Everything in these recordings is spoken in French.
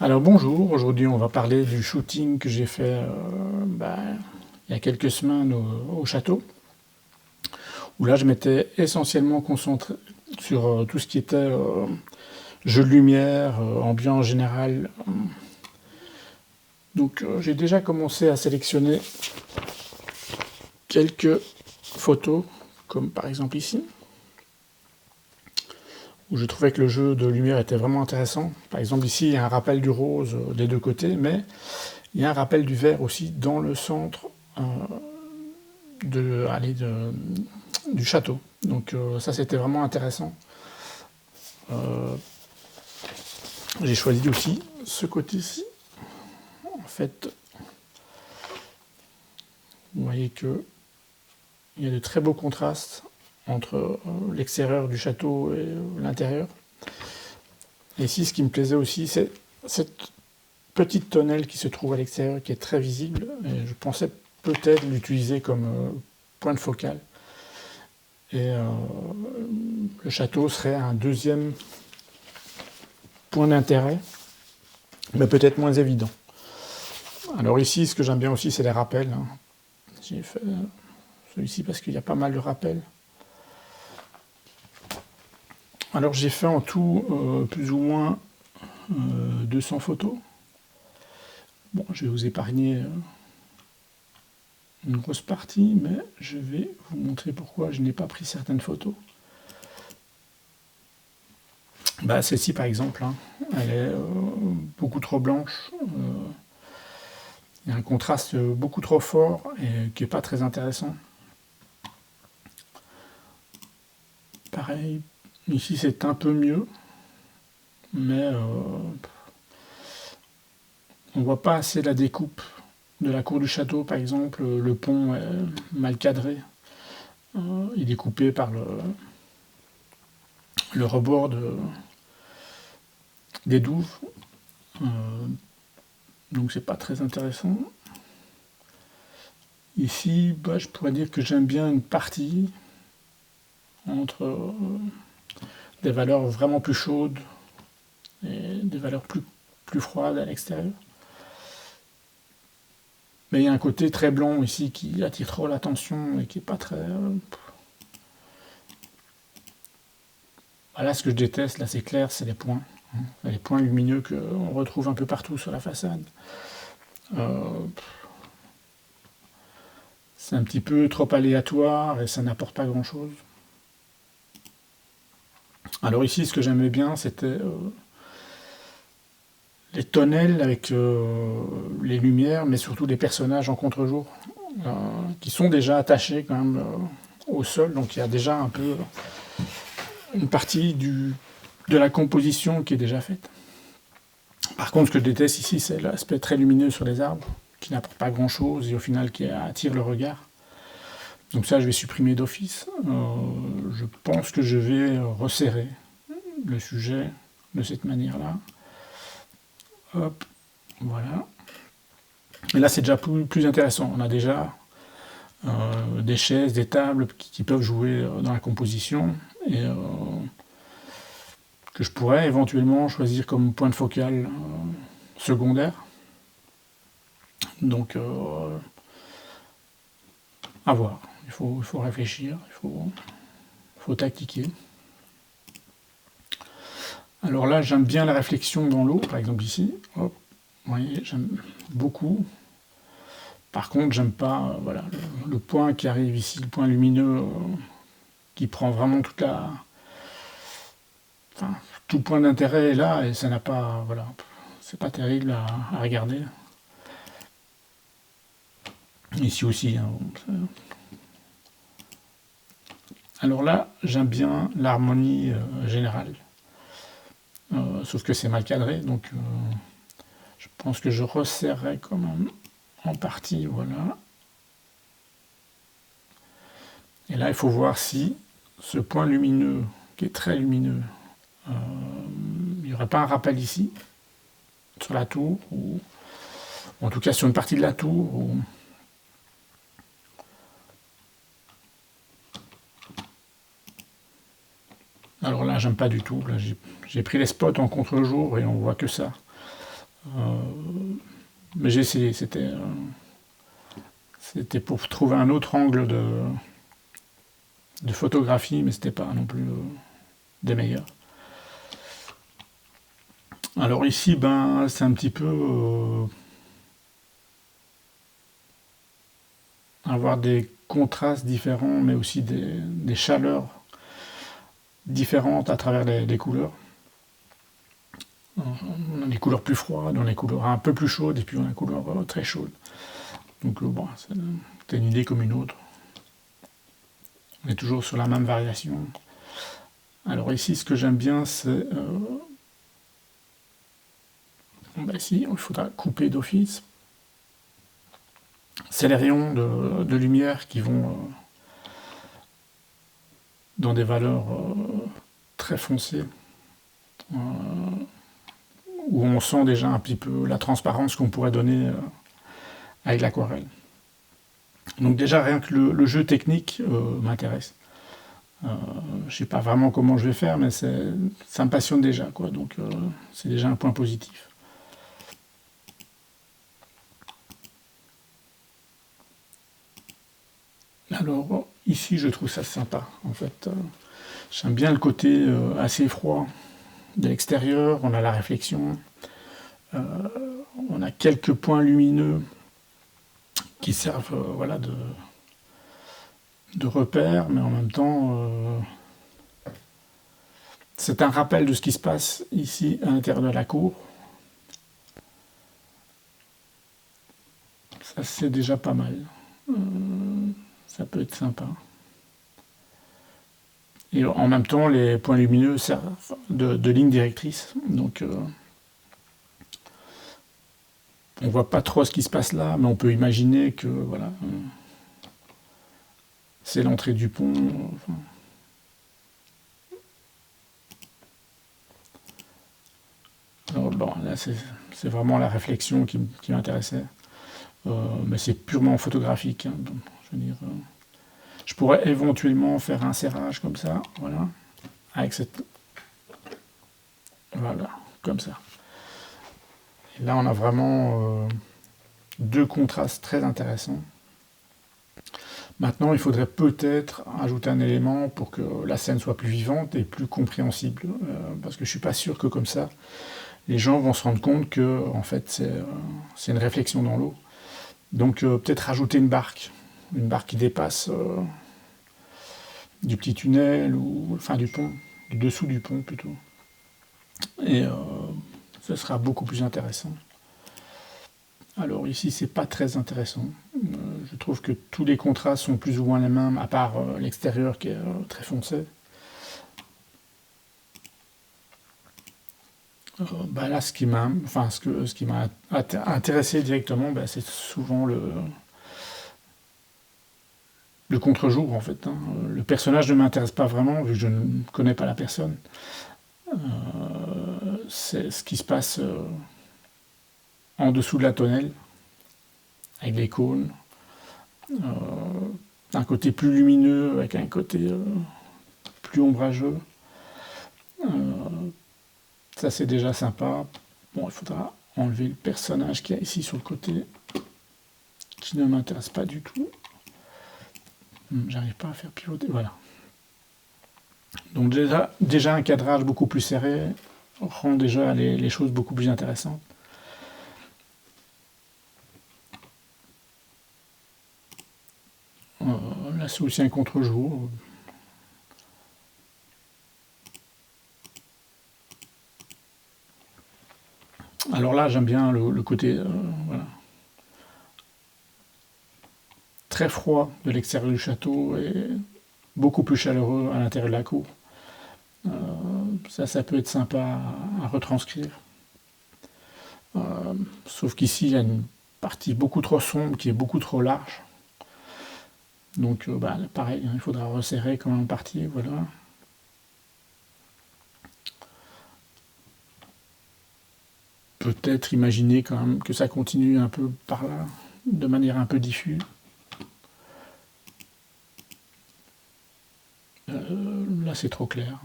Alors bonjour, aujourd'hui on va parler du shooting que j'ai fait il y a quelques semaines au château, où là je m'étais essentiellement concentré sur tout ce qui était jeu de lumière, ambiance générale. Donc j'ai déjà commencé à sélectionner quelques photos, comme par exemple ici, où je trouvais que le jeu de lumière était vraiment intéressant. Par exemple ici il y a un rappel du rose des deux côtés, mais il y a un rappel du vert aussi dans le centre du château. Donc ça c'était vraiment intéressant. J'ai choisi aussi ce côté-ci. En fait, vous voyez que il y a de très beaux contrastes entre l'extérieur du château et l'intérieur. Et ici, ce qui me plaisait aussi, c'est cette petite tonnelle qui se trouve à l'extérieur, qui est très visible. Et je pensais peut-être l'utiliser comme point de focal. Et le château serait un deuxième point d'intérêt, mais peut-être moins évident. Alors ici, ce que j'aime bien aussi, c'est les rappels. J'ai fait celui-ci parce qu'il y a pas mal de rappels. Alors j'ai fait en tout plus ou moins 200 photos. Bon, je vais vous épargner une grosse partie, mais je vais vous montrer pourquoi je n'ai pas pris certaines photos. Celle-ci par exemple, elle est beaucoup trop blanche. Il y a un contraste beaucoup trop fort et qui n'est pas très intéressant. Pareil, ici c'est un peu mieux, mais on ne voit pas assez la découpe de la cour du château, par exemple. Le pont est mal cadré. Il est coupé par le rebord des douves. Donc c'est pas très intéressant. Ici, je pourrais dire que j'aime bien une partie entre des valeurs vraiment plus chaudes et des valeurs plus froides à l'extérieur. Mais il y a un côté très blanc ici qui attire trop l'attention et qui n'est pas très... Voilà, ce que je déteste, là c'est clair, c'est les points. Les points lumineux qu'on retrouve un peu partout sur la façade. C'est un petit peu trop aléatoire et ça n'apporte pas grand-chose. Alors ici, ce que j'aimais bien, c'était les tonnelles avec les lumières, mais surtout des personnages en contre-jour, qui sont déjà attachés quand même au sol. Donc il y a déjà un peu une partie de la composition qui est déjà faite. Par contre, ce que je déteste ici, c'est l'aspect très lumineux sur les arbres, qui n'apporte pas grand-chose et au final qui attire le regard. Donc ça, je vais supprimer d'office. Je pense que je vais resserrer le sujet de cette manière-là. Hop, voilà. Et là, c'est déjà plus intéressant. On a déjà des chaises, des tables qui peuvent jouer dans la composition et que je pourrais éventuellement choisir comme point de focal secondaire. Donc, à voir. Il faut réfléchir, il faut tactiquer. Alors là, j'aime bien la réflexion dans l'eau, par exemple ici. Hop, vous voyez, j'aime beaucoup. Par contre, j'aime pas le point qui arrive ici, le point lumineux qui prend vraiment toute la... Enfin, tout point d'intérêt est là et ça n'a pas... Voilà, c'est pas terrible à regarder. Ici aussi. Alors là, j'aime bien l'harmonie générale. Sauf que c'est mal cadré, donc je pense que je resserrerai quand même en partie, voilà. Et là, il faut voir si ce point lumineux, qui est très lumineux, il n'y aurait pas un rappel ici, sur la tour, ou en tout cas sur une partie de la tour. Alors là, j'aime pas du tout. Là, j'ai pris les spots en contre-jour et on voit que ça. Mais j'ai essayé, c'était pour trouver un autre angle de photographie, mais c'était pas non plus des meilleurs. Alors ici, ben, c'est un petit peu avoir des contrastes différents, mais aussi des chaleurs différentes à travers les couleurs. On a des couleurs plus froides, on a des couleurs un peu plus chaudes, et puis on a des couleurs très chaudes. Donc bon, c'est une idée comme une autre. On est toujours sur la même variation. Alors ici, ce que j'aime bien, c'est... ici, il faudra couper d'office. C'est les rayons de lumière qui vont dans des valeurs très foncées, où on sent déjà un petit peu la transparence qu'on pourrait donner avec l'aquarelle. Donc déjà, rien que le jeu technique m'intéresse. Je ne sais pas vraiment comment je vais faire, mais ça me passionne déjà, quoi. Donc c'est déjà un point positif. Alors ici, je trouve ça sympa, en fait. J'aime bien le côté assez froid de l'extérieur. On a la réflexion. On a quelques points lumineux qui servent voilà, de repères, mais en même temps, c'est un rappel de ce qui se passe ici à l'intérieur de la cour. Ça, c'est déjà pas mal. Ça peut être sympa. Et en même temps, les points lumineux servent de ligne directrice. Donc, on voit pas trop ce qui se passe là, mais on peut imaginer que voilà, c'est l'entrée du pont. Enfin. Alors, bon, là, c'est vraiment la réflexion qui m'intéressait. Mais c'est purement photographique. Hein, donc, je veux dire, je pourrais éventuellement faire un serrage comme ça, voilà, avec cette, voilà, comme ça. Et là, on a vraiment deux contrastes très intéressants. Maintenant, il faudrait peut-être ajouter un élément pour que la scène soit plus vivante et plus compréhensible, parce que je suis pas sûr que comme ça, les gens vont se rendre compte que, en fait, c'est une réflexion dans l'eau. Donc, peut-être rajouter une barque qui dépasse du petit tunnel ou enfin du pont, du dessous du pont plutôt. Et ce sera beaucoup plus intéressant. Alors ici, c'est pas très intéressant. Je trouve que tous les contrastes sont plus ou moins les mêmes, à part l'extérieur qui est très foncé. Là, ce qui m'a intéressé directement, c'est souvent le contre-jour, en fait. Hein. Le personnage ne m'intéresse pas vraiment, vu que je ne connais pas la personne. C'est ce qui se passe en dessous de la tonnelle, avec les cônes. Un côté plus lumineux, avec un côté plus ombrageux. Ça, c'est déjà sympa. Bon, il faudra enlever le personnage qu'il y a ici sur le côté, qui ne m'intéresse pas du tout. J'arrive pas à faire pivoter, voilà. Donc déjà un cadrage beaucoup plus serré rend déjà les choses beaucoup plus intéressantes. Là, c'est aussi un contre-jour. Alors là, j'aime bien le côté voilà, très froid de l'extérieur du château et beaucoup plus chaleureux à l'intérieur de la cour. Ça peut être sympa à retranscrire. Sauf qu'ici, il y a une partie beaucoup trop sombre qui est beaucoup trop large. Donc, pareil, hein, il faudra resserrer quand même partie, voilà. Peut-être imaginer quand même que ça continue un peu par là, de manière un peu diffuse. Là, c'est trop clair.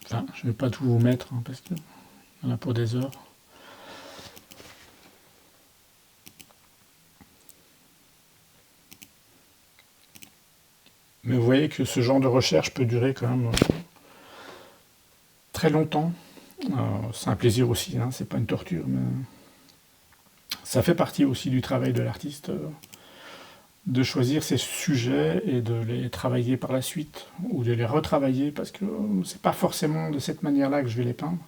Enfin, je ne vais pas tout vous mettre, hein, parce qu'il y en a pour des heures. Mais vous voyez que ce genre de recherche peut durer quand même très longtemps. C'est un plaisir aussi, hein, c'est pas une torture, mais ça fait partie aussi du travail de l'artiste, de choisir ses sujets et de les travailler par la suite, ou de les retravailler, parce que c'est pas forcément de cette manière-là que je vais les peindre.